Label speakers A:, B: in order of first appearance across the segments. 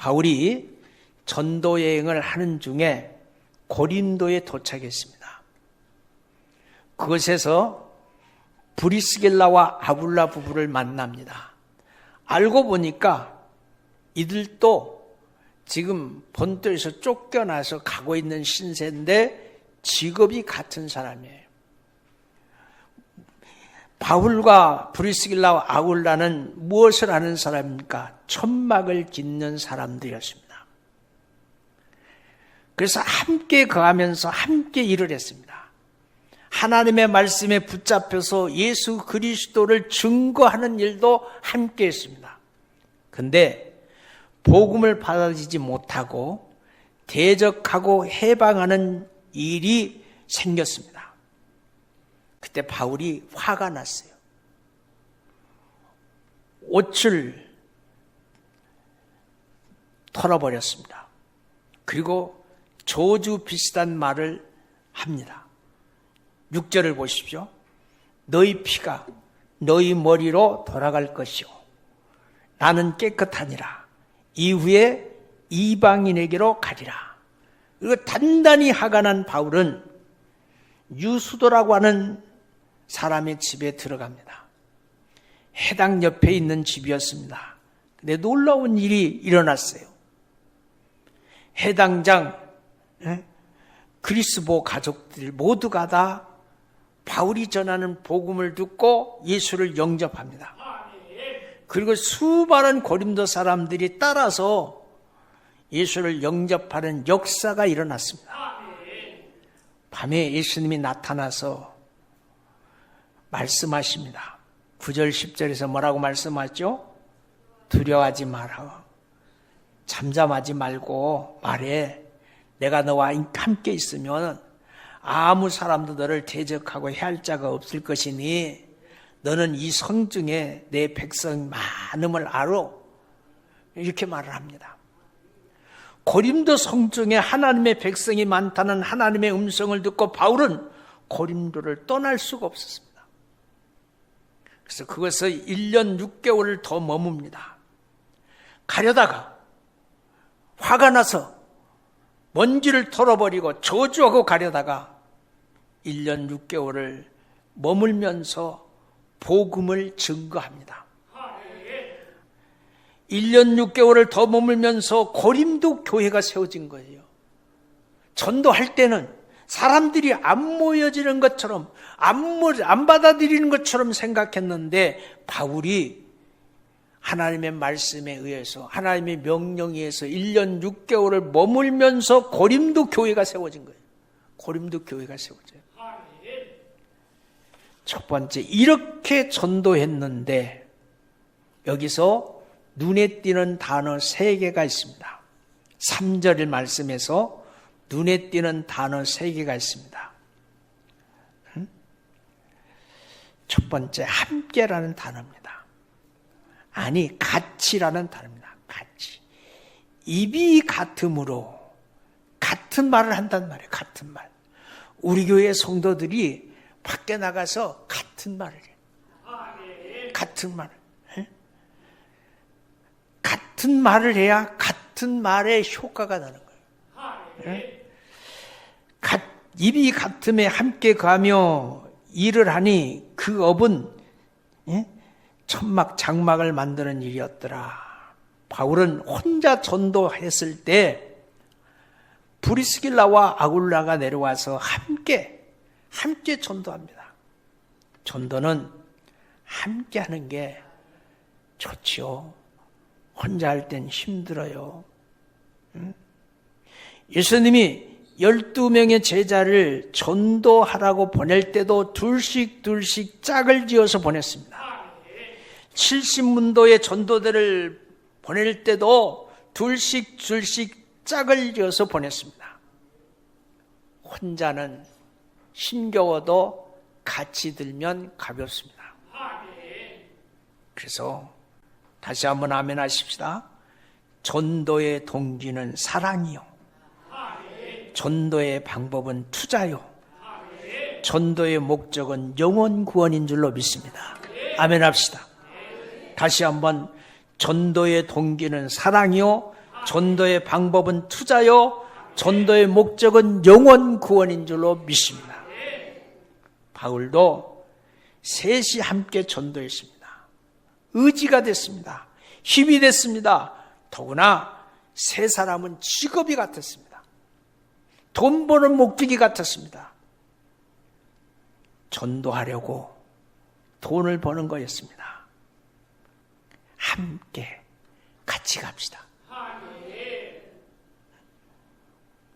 A: 바울이 전도 여행을 하는 중에 고린도에 도착했습니다. 그곳에서 브리스길라와 아굴라 부부를 만납니다. 알고 보니까 이들도 지금 본토에서 쫓겨나서 가고 있는 신세인데 직업이 같은 사람이에요. 바울과 브리스길라와 아굴라는 무엇을 하는 사람입니까? 천막을 짓는 사람들이었습니다. 그래서 함께 거하면서 함께 일을 했습니다. 하나님의 말씀에 붙잡혀서 예수 그리스도를 증거하는 일도 함께 했습니다. 그런데 복음을 받아들이지 못하고 대적하고 해방하는 일이 생겼습니다. 그때 바울이 화가 났어요. 옷을 털어버렸습니다. 그리고 저주 비슷한 말을 합니다. 6절을 보십시오. 너희 피가 너희 머리로 돌아갈 것이요 나는 깨끗하니라. 이후에 이방인에게로 가리라. 그리고 단단히 화가 난 바울은 유수도라고 하는 사람의 집에 들어갑니다. 해당 옆에 있는 집이었습니다. 근데 놀라운 일이 일어났어요. 해당장 그리스보 가족들 모두가 다 바울이 전하는 복음을 듣고 예수를 영접합니다. 그리고 수많은 고린도 사람들이 따라서 예수를 영접하는 역사가 일어났습니다. 밤에 예수님이 나타나서 말씀하십니다. 9절 10절에서 뭐라고 말씀하죠? 두려워하지 마라. 잠잠하지 말고 말해. 내가 너와 함께 있으면 아무 사람도 너를 대적하고 해할 자가 없을 것이니 너는 이 성중에 내 백성 많음을 알아. 이렇게 말을 합니다. 고린도 성중에 하나님의 백성이 많다는 하나님의 음성을 듣고 바울은 고린도를 떠날 수가 없었습니다. 그래서 그것을 1년 6개월을 더 머뭅니다. 가려다가 화가 나서 먼지를 털어버리고 저주하고 가려다가 1년 6개월을 머물면서 복음을 증거합니다. 1년 6개월을 더 머물면서 고린도 교회가 세워진 거예요. 전도할 때는 사람들이 안 모여지는 것처럼 안 받아들이는 것처럼 생각했는데 바울이 하나님의 말씀에 의해서 하나님의 명령에 의해서 1년 6개월을 머물면서 고린도 교회가 세워진 거예요. 고린도 교회가 세워져요. 첫 번째, 이렇게 전도했는데 여기서 눈에 띄는 단어 3개가 있습니다. 3절 말씀에서 눈에 띄는 단어 3개가 있습니다. 첫 번째, 함께라는 단어입니다. 아니, 같이라는 단어입니다. 같이. 입이 같음으로 같은 말을 한단 말이에요. 같은 말. 우리 교회 성도들이 밖에 나가서 같은 말을 해요. 같은 말을. 같은 말을 해야 같은 말의 효과가 나는 거예요. 입이 같음에 함께 가며 일을 하니 그 업은 천막 장막을 만드는 일이었더라. 바울은 혼자 전도했을 때 브리스길라와 아굴라가 내려와서 함께 전도합니다. 전도는 함께 하는 게 좋지요. 혼자 할 땐 힘들어요. 예수님이 12명의 제자를 전도하라고 보낼 때도 둘씩 짝을 지어서 보냈습니다. 70문도의 전도대를 보낼 때도 둘씩 짝을 지어서 보냈습니다. 혼자는 힘겨워도 같이 들면 가볍습니다. 그래서 다시 한번 아멘 하십시다. 전도의 동기는 사랑이요. 전도의 방법은 투자요. 전도의 목적은 영혼 구원인 줄로 믿습니다. 아멘 합시다. 다시 한번 전도의 동기는 사랑이요. 전도의 방법은 투자요, 전도의 목적은 영혼 구원인 줄로 믿습니다. 바울도 셋이 함께 전도했습니다. 의지가 됐습니다. 힘이 됐습니다. 더구나 세 사람은 직업이 같았습니다. 돈 버는 목적이 같았습니다. 전도하려고 돈을 버는 거였습니다. 함께 같이 갑시다.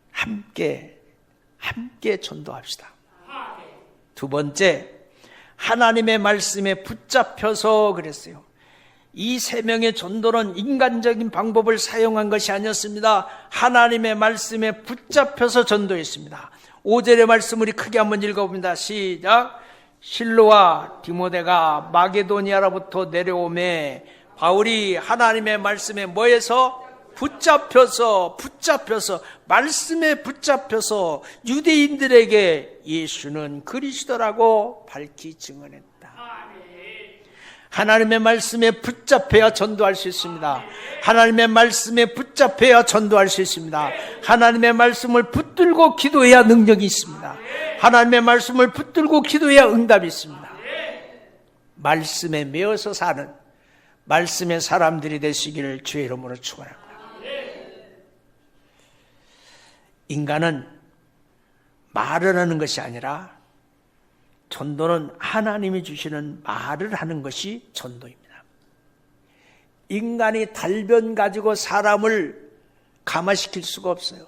A: 함께 전도합시다. 두 번째, 하나님의 말씀에 붙잡혀서 그랬어요. 이 세 명의 전도는 인간적인 방법을 사용한 것이 아니었습니다. 하나님의 말씀에 붙잡혀서 전도했습니다. 5절의 말씀 우리 크게 한번 읽어봅니다. 시작. 실로와 디모데가 마게도니아로부터 내려오매 바울이 하나님의 말씀에 뭐해서? 붙잡혀서 말씀에 붙잡혀서 유대인들에게 예수는 그리스도라고 밝히 증언했다. 하나님의 말씀에 붙잡혀야 전도할 수 있습니다. 하나님의 말씀에 붙잡혀야 전도할 수 있습니다. 하나님의 말씀을 붙들고 기도해야 능력이 있습니다. 하나님의 말씀을 붙들고 기도해야 응답이 있습니다. 말씀에 매어서 사는 말씀의 사람들이 되시기를 주의 이름으로 축원합니다. 인간은 말을 하는 것이 아니라 전도는 하나님이 주시는 말을 하는 것이 전도입니다. 인간이 달변 가지고 사람을 감화시킬 수가 없어요.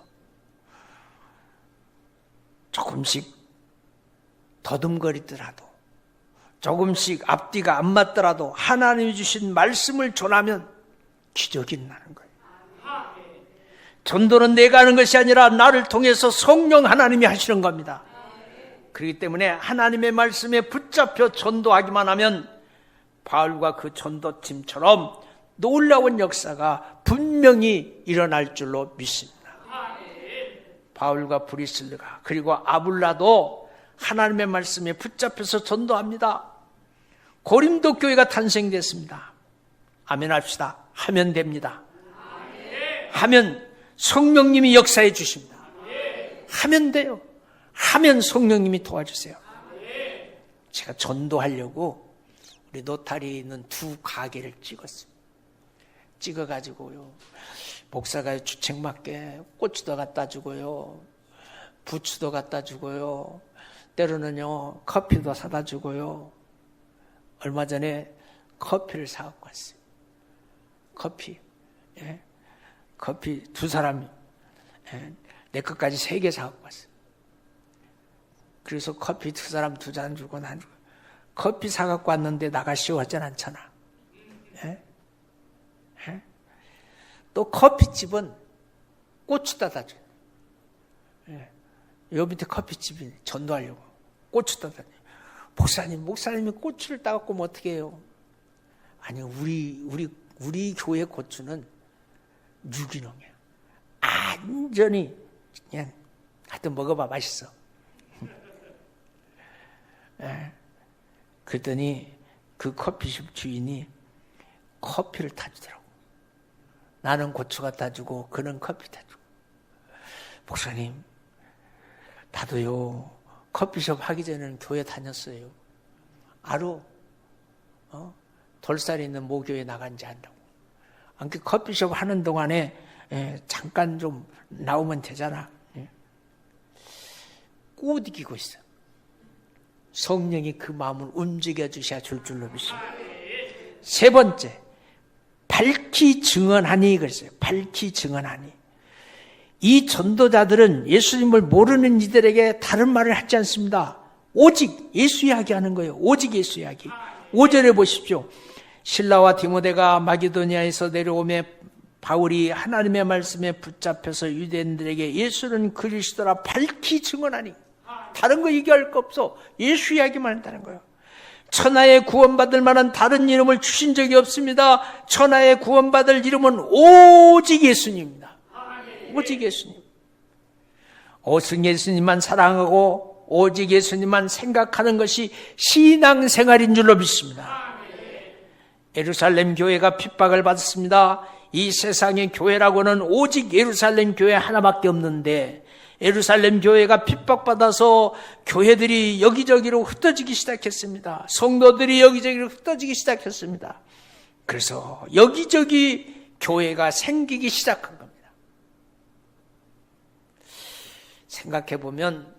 A: 조금씩 더듬거리더라도, 조금씩 앞뒤가 안 맞더라도 하나님이 주신 말씀을 전하면 기적이 나는 거예요. 전도는 내가 하는 것이 아니라 나를 통해서 성령 하나님이 하시는 겁니다. 그렇기 때문에 하나님의 말씀에 붙잡혀 전도하기만 하면 바울과 그 전도팀처럼 놀라운 역사가 분명히 일어날 줄로 믿습니다. 바울과 브리슬라가 그리고 아불라도 하나님의 말씀에 붙잡혀서 전도합니다. 고린도 교회가 탄생됐습니다. 아멘 합시다. 하면 됩니다. 하면 성령님이 역사해 주십니다. 하면 돼요. 하면 성령님이 도와주세요. 제가 전도하려고 우리 노타리에 있는 두 가게를 찍었어요. 찍어가지고요, 목사가 주책맞게 고추도 갖다 주고요, 부추도 갖다 주고요, 때로는요 커피도 사다 주고요. 얼마 전에 커피를 사갖고 왔어요. 커피, 예? 커피 두 사람이, 예? 내 것까지 3개 사갖고 왔어요. 그래서 커피 두 사람 2잔 주고 난 커피 사갖고 왔는데 나가시오 하진 않잖아. 예? 예? 또 커피집은 고추 따다 줘요. 예. 요 밑에 커피집이 전도하려고 고추 따다 줘요. 목사님이 고추를 따갖고 면 어떻게 해요? 아니, 우리 교회 고추는 유기농이야. 완전히 그냥 하여튼 먹어봐, 맛있어. 예. 그랬더니 그 커피숍 주인이 커피를 타주더라고. 나는 고추 갖다 주고 그는 커피 타주고. 목사님, 나도요 커피숍 하기 전에는 교회 다녔어요. 알어? 돌살이 있는 모교에 나간지 안다고. 아무튼 커피숍 하는 동안에 잠깐 좀 나오면 되잖아. 꼬드기고 있어. 성령이 그 마음을 움직여 주셔야 줄 줄로 믿습니다. 세 번째, 밝히 증언하니 그랬어요. 밝히 증언하니. 이 전도자들은 예수님을 모르는 이들에게 다른 말을 하지 않습니다. 오직 예수 이야기하는 거예요. 오직 예수 이야기. 5절에 보십시오. 실라와 디모데가 마게도니아에서 내려오매 바울이 하나님의 말씀에 붙잡혀서 유대인들에게 예수는 그리스도라 밝히 증언하니. 다른 거 얘기할 거 없어. 예수 이야기만 한다는 거예요. 천하에 구원받을 만한 다른 이름을 주신 적이 없습니다. 천하에 구원받을 이름은 오직 예수님입니다. 오직 예수님. 오직 예수님만 사랑하고 오직 예수님만 생각하는 것이 신앙생활인 줄로 믿습니다. 예루살렘 교회가 핍박을 받았습니다. 이 세상의 교회라고는 오직 예루살렘 교회 하나밖에 없는데 예루살렘 교회가 핍박받아서 교회들이 여기저기로 흩어지기 시작했습니다. 성도들이 여기저기로 흩어지기 시작했습니다. 그래서 여기저기 교회가 생기기 시작한 겁니다. 생각해보면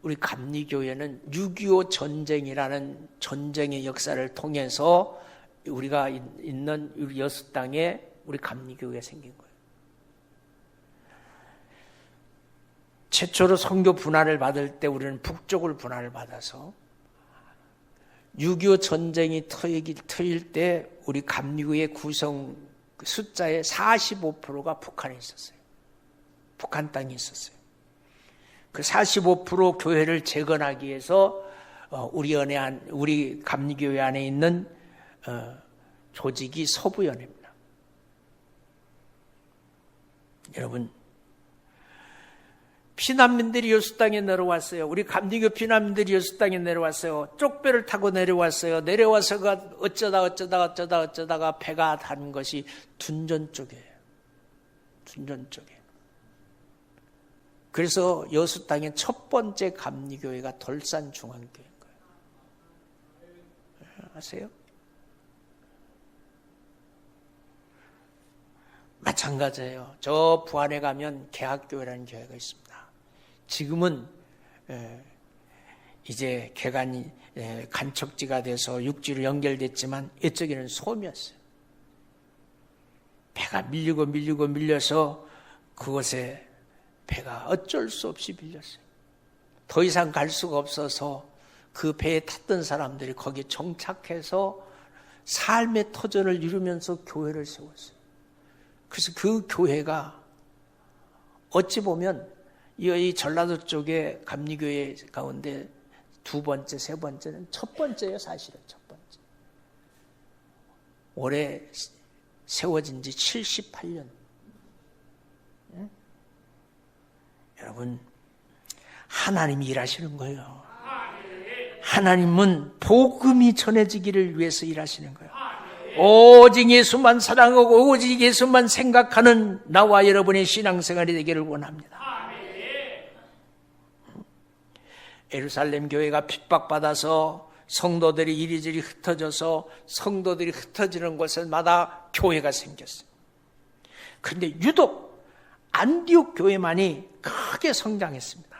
A: 우리 감리교회는 6.25 전쟁이라는 전쟁의 역사를 통해서 우리가 있는 우리 여수 땅에 우리 감리교회가 생긴 거예요. 최초로 선교 분할을 받을 때 우리는 북쪽을 분할을 받아서 6.25 전쟁이 터일 때 우리 감리교회 구성 숫자의 45%가 북한에 있었어요. 북한 땅에 있었어요. 그 45% 교회를 재건하기 위해서 우리 감리교회 안에 있는 조직이 서부연회입니다. 여러분, 피난민들이 여수 땅에 내려왔어요. 우리 감리교 피난민들이 여수 땅에 내려왔어요. 쪽배를 타고 내려왔어요. 내려와서가 어쩌다가 배가 단 것이 둔전 쪽이에요. 둔전 쪽에. 그래서 여수 땅의 첫 번째 감리교회가 돌산중앙교회인 거예요. 아세요? 마찬가지예요. 저 부안에 가면 개학교회라는 교회가 있습니다. 지금은 이제 개간이 간척지가 돼서 육지로 연결됐지만 이쪽에는 솜이었어요. 배가 밀려서 그곳에 배가 어쩔 수 없이 밀렸어요. 더 이상 갈 수가 없어서 그 배에 탔던 사람들이 거기에 정착해서 삶의 터전을 이루면서 교회를 세웠어요. 그래서 그 교회가 어찌 보면 이 전라도 쪽에 감리교회 가운데 두 번째, 세 번째는 첫 번째예요. 사실은 첫 번째. 올해 세워진 지 78년. 네? 여러분, 하나님이 일하시는 거예요. 하나님은 복음이 전해지기를 위해서 일하시는 거예요. 오직 예수만 사랑하고 오직 예수만 생각하는 나와 여러분의 신앙생활이 되기를 원합니다. 예루살렘 교회가 핍박받아서 성도들이 이리저리 흩어져서 성도들이 흩어지는 곳마다 교회가 생겼어요. 그런데 유독 안디옥 교회만이 크게 성장했습니다.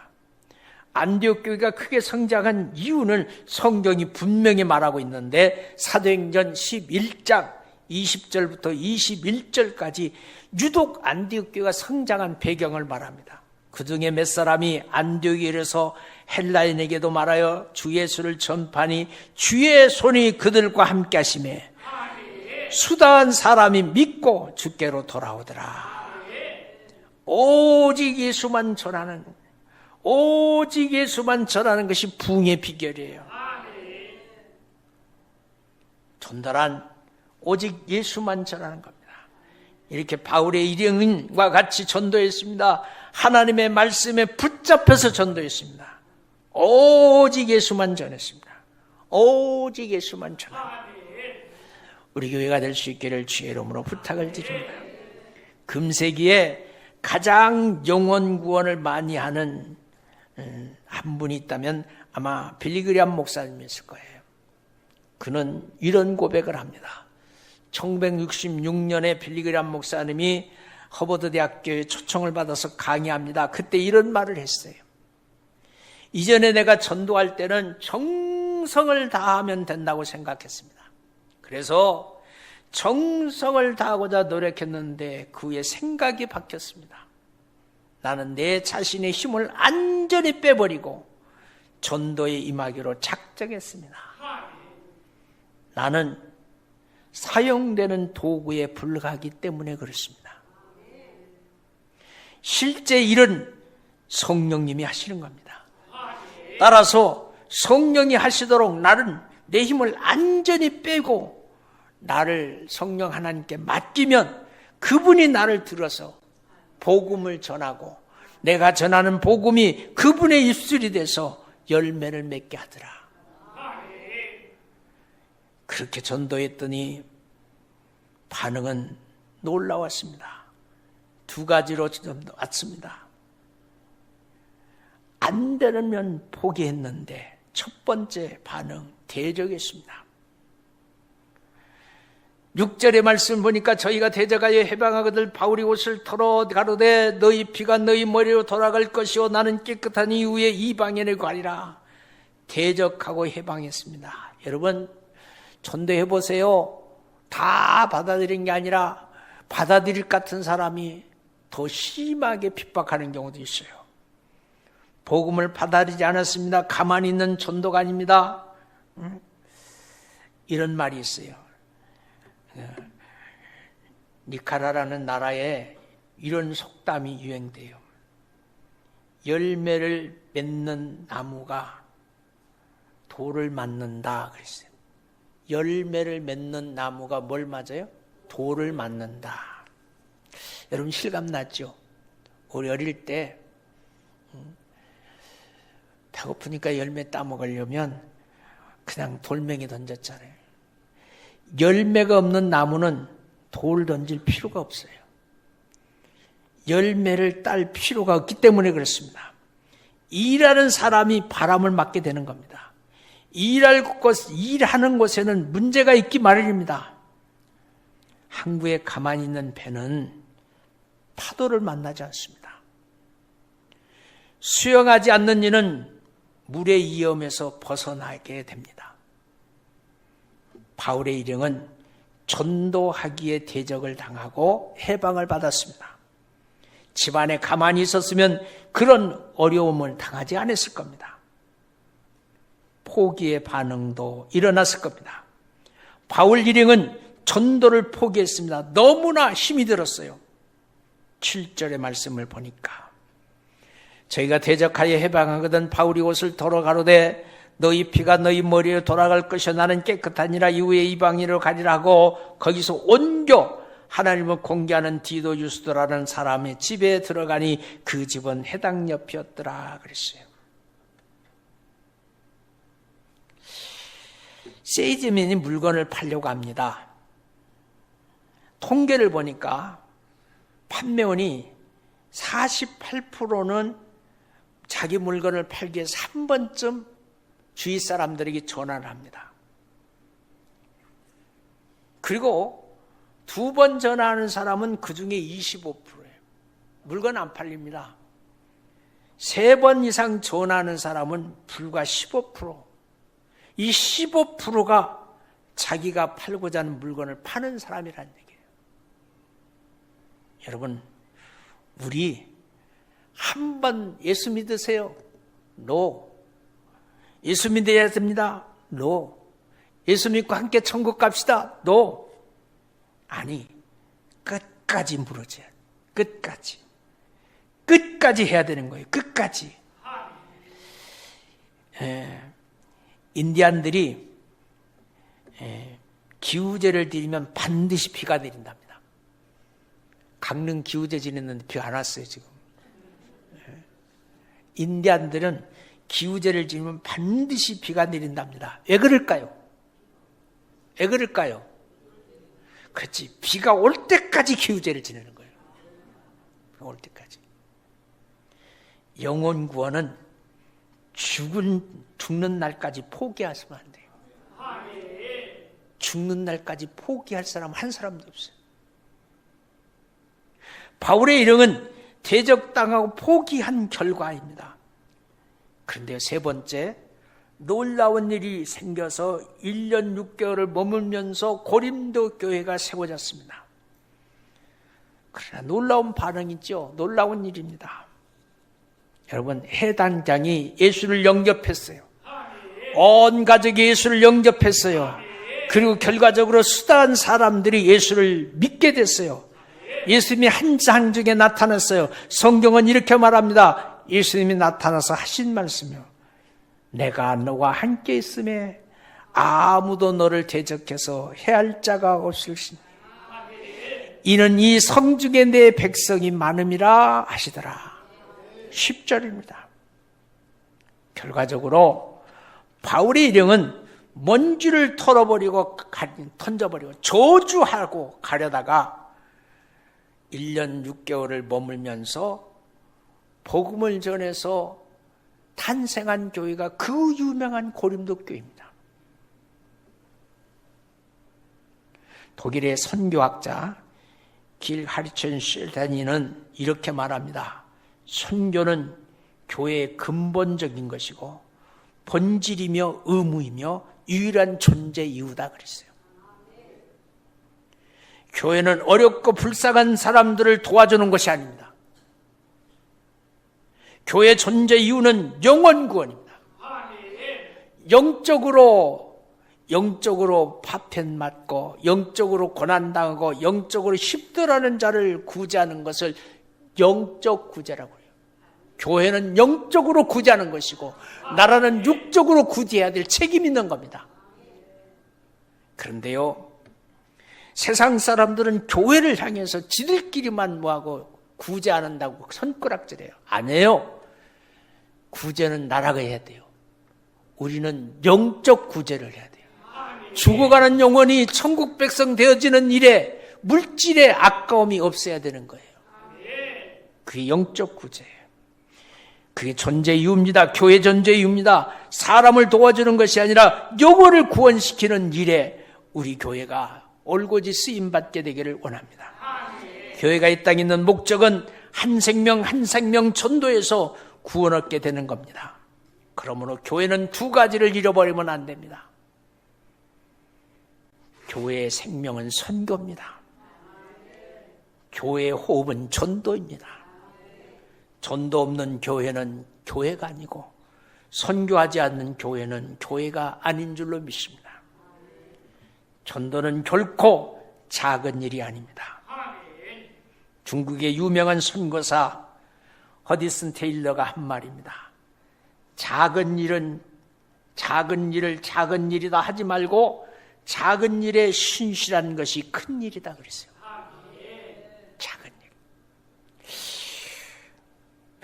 A: 안디옥 교회가 크게 성장한 이유는 성경이 분명히 말하고 있는데 사도행전 11장 20절부터 21절까지 유독 안디옥 교회가 성장한 배경을 말합니다. 그 중에 몇 사람이 안디옥에 이르러서 헬라인에게도 말하여 주 예수를 전파하니 주의 손이 그들과 함께 하시매 수다한 사람이 믿고 주께로 돌아오더라. 오직 예수만 전하는 것이 부흥의 비결이에요. 전달한 오직 예수만 전하는 겁니다. 이렇게 바울의 일행과 같이 전도했습니다. 하나님의 말씀에 붙잡혀서 전도했습니다. 오직 예수만 전했습니다. 오직 예수만 전합니다. 우리 교회가 될 수 있기를 주의 이름으로 부탁을 드립니다. 금세기에 가장 영혼 구원을 많이 하는 한 분이 있다면 아마 빌리그리암 목사님이었을 거예요. 그는 이런 고백을 합니다. 1966년에 빌리그리암 목사님이 허버드 대학교에 초청을 받아서 강의합니다. 그때 이런 말을 했어요. 이전에 내가 전도할 때는 정성을 다하면 된다고 생각했습니다. 그래서 정성을 다하고자 노력했는데 그 후에 생각이 바뀌었습니다. 나는 내 자신의 힘을 완전히 빼버리고 전도에 임하기로 작정했습니다. 나는 사용되는 도구에 불과하기 때문에 그렇습니다. 실제 일은 성령님이 하시는 겁니다. 따라서 성령이 하시도록 나는 내 힘을 완전히 빼고 나를 성령 하나님께 맡기면 그분이 나를 들어서 복음을 전하고 내가 전하는 복음이 그분의 입술이 돼서 열매를 맺게 하더라. 그렇게 전도했더니 반응은 놀라웠습니다. 두 가지로 좀 왔습니다. 안 되면 포기했는데 첫 번째 반응 대적했습니다. 6절의 말씀 보니까 저희가 대적하여 해방하거든 바울이 옷을 털어 가로되 너희 피가 너희 머리로 돌아갈 것이요 나는 깨끗한 이후에 이방인을 가리라. 대적하고 해방했습니다. 여러분 전도해 보세요. 다 받아들인 게 아니라 받아들일 것 같은 사람이 더 심하게 핍박하는 경우도 있어요. 복음을 받아들이지 않았습니다. 가만히 있는 전도가 아닙니다. 이런 말이 있어요. 니카라라는 나라에 이런 속담이 유행돼요. 열매를 맺는 나무가 돌을 맞는다 그랬어요. 열매를 맺는 나무가 뭘 맞아요? 돌을 맞는다. 여러분 실감 났죠? 우리 어릴 때 배고프니까 열매 따먹으려면 그냥 돌멩이 던졌잖아요. 열매가 없는 나무는 돌 던질 필요가 없어요. 열매를 딸 필요가 없기 때문에 그렇습니다. 일하는 사람이 바람을 맞게 되는 겁니다. 일하는 곳에는 문제가 있기 마련입니다. 항구에 가만히 있는 배는 파도를 만나지 않습니다. 수영하지 않는 이는 물의 위험에서 벗어나게 됩니다. 바울의 일행은 전도하기에 대적을 당하고 해방을 받았습니다. 집안에 가만히 있었으면 그런 어려움을 당하지 않았을 겁니다. 포기의 반응도 일어났을 겁니다. 바울 일행은 전도를 포기했습니다. 너무나 힘이 들었어요. 7절의 말씀을 보니까 저희가 대적하여 해방하거든 바울이 옷을 털어 가로되 너희 피가 너희 머리에 돌아갈 것이요 나는 깨끗하니라 이후에 이방인으로 가리라 하고 거기서 온교 하나님을 공개하는 디도 유스도라는 사람의 집에 들어가니 그 집은 해당 옆이었더라 그랬어요. 세일즈맨이 물건을 팔려고 합니다. 통계를 보니까 판매원이 48%는 자기 물건을 팔기 위해서 한 번쯤 주위 사람들에게 전화를 합니다. 그리고 두 번 전화하는 사람은 그 중에 25%예요. 물건 안 팔립니다. 세 번 이상 전화하는 사람은 불과 15%. 이 15%가 자기가 팔고자 하는 물건을 파는 사람이라는 얘기예요. 여러분, 우리 한 번 예수 믿으세요? No. 예수 믿어야 됩니다. No. 예수 믿고 함께 천국 갑시다. No. 아니, 끝까지 물어줘야 끝까지. 끝까지 해야 되는 거예요. 끝까지. 인디안들이 기우제를 드리면 반드시 비가 내린답니다. 강릉 기우제 지냈는데 비가 안 왔어요, 지금. 인디안들은 기우제를 지내면 반드시 비가 내린답니다. 왜 그럴까요? 왜 그럴까요? 그렇지. 비가 올 때까지 기우제를 지내는 거예요. 올 때까지. 영혼 구원은 죽는 날까지 포기하시면 안 돼요. 죽는 날까지 포기할 사람 한 사람도 없어요. 바울의 일행은 대적당하고 포기한 결과입니다. 그런데 세 번째, 놀라운 일이 생겨서 1년 6개월을 머물면서 고린도 교회가 세워졌습니다. 그러나 놀라운 반응이 있죠. 놀라운 일입니다. 여러분, 해당장이 예수를 영접했어요. 온 가족이 예수를 영접했어요. 그리고 결과적으로 수다한 사람들이 예수를 믿게 됐어요. 예수님이 한 장 중에 나타났어요. 성경은 이렇게 말합니다. 예수님이 나타나서 하신 말씀이요. 내가 너와 함께 있음에 아무도 너를 대적해서 해할 자가 없을시니 이는 이 성중에 내 백성이 많음이라 하시더라. 10절입니다. 결과적으로 바울의 일행은 먼지를 털어버리고 던져버리고 저주하고 가려다가 1년 6개월을 머물면서 복음을 전해서 탄생한 교회가 그 유명한 고린도 교회입니다. 독일의 선교학자 길 하리천 쉘다니는 이렇게 말합니다. 선교는 교회의 근본적인 것이고 본질이며 의무이며 유일한 존재 이유다 그랬어요. 교회는 어렵고 불쌍한 사람들을 도와주는 것이 아닙니다. 교회 존재 이유는 영원 구원입니다. 영적으로 파편 맞고 영적으로 고난당하고 영적으로 힘들어하는 자를 구제하는 것을 영적 구제라고 해요. 교회는 영적으로 구제하는 것이고 나라는 육적으로 구제해야 될 책임이 있는 겁니다. 그런데요, 세상 사람들은 교회를 향해서 지들끼리만 뭐하고 구제 안 한다고 손가락질해요. 아니에요. 구제는 나라가 해야 돼요. 우리는 영적 구제를 해야 돼요. 죽어가는 영혼이 천국 백성 되어지는 일에 물질의 아까움이 없어야 되는 거예요. 그게 영적 구제예요. 그게 존재 이유입니다. 교회 존재 이유입니다. 사람을 도와주는 것이 아니라 영혼을 구원시키는 일에 우리 교회가 올곧이 쓰임받게 되기를 원합니다. 교회가 이 땅에 있는 목적은 한 생명 한 생명 전도해서 구원 얻게 되는 겁니다. 그러므로 교회는 두 가지를 잃어버리면 안 됩니다. 교회의 생명은 선교입니다. 교회의 호흡은 전도입니다. 전도 없는 교회는 교회가 아니고 선교하지 않는 교회는 교회가 아닌 줄로 믿습니다. 전도는 결코 작은 일이 아닙니다. 중국의 유명한 선교사 허디슨 테일러가 한 말입니다. 작은 일을 작은 일이다 하지 말고 작은 일에 신실한 것이 큰 일이다 그랬어요. 작은 일.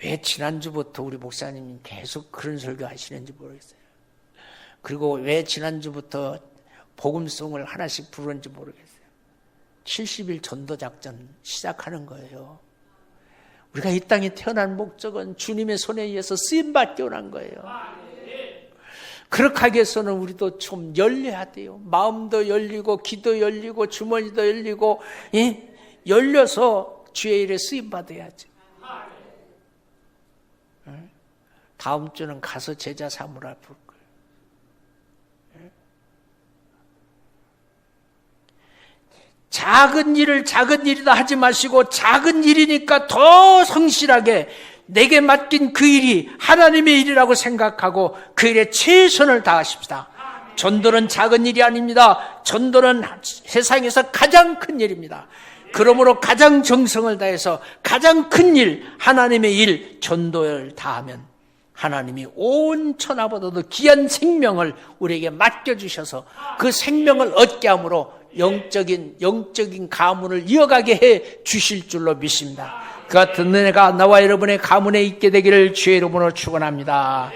A: 왜 지난주부터 우리 목사님이 계속 그런 설교 하시는지 모르겠어요. 그리고 왜 지난주부터 복음송을 하나씩 부르는지 모르겠어요. 70일 전도작전 시작하는 거예요. 우리가 이 땅에 태어난 목적은 주님의 손에 의해서 쓰임받기 원한 거예요. 그렇게 하기 위해서는 우리도 좀 열려야 돼요. 마음도 열리고 기도 열리고 주머니도 열리고 열려서 주의 일에 쓰임받아야죠. 다음 주는 가서 제자 삼으라 부를 거예요. 작은 일을 작은 일이다 하지 마시고 작은 일이니까 더 성실하게 내게 맡긴 그 일이 하나님의 일이라고 생각하고 그 일에 최선을 다하십시다. 전도는 작은 일이 아닙니다. 전도는 세상에서 가장 큰 일입니다. 그러므로 가장 정성을 다해서 가장 큰 일, 하나님의 일, 전도를 다하면 하나님이 온 천하보다도 귀한 생명을 우리에게 맡겨주셔서 그 생명을 얻게 함으로 영적인 가문을 이어가게 해 주실 줄로 믿습니다. 그 같은 은혜가 나와 여러분의 가문에 있게 되기를 주의 이름으로 축원합니다.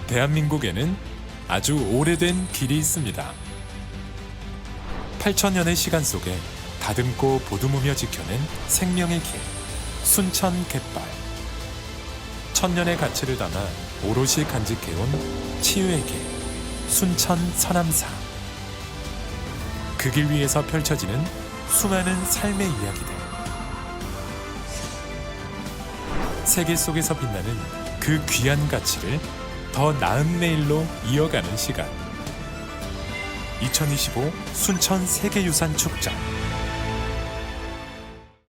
B: 대한민국에는 아주 오래된 길이 있습니다. 8,000년의 시간 속에 다듬고 보듬으며 지켜낸 생명의 길, 순천 갯발. 1000년의 가치를 담아 오롯이 간직해온 치유의 길, 순천 서남사. 그 길 위에서 펼쳐지는 수많은 삶의 이야기들. 세계 속에서 빛나는 그 귀한 가치를 더 나은 내일로 이어가는 시간. 2025 순천 세계유산 축전.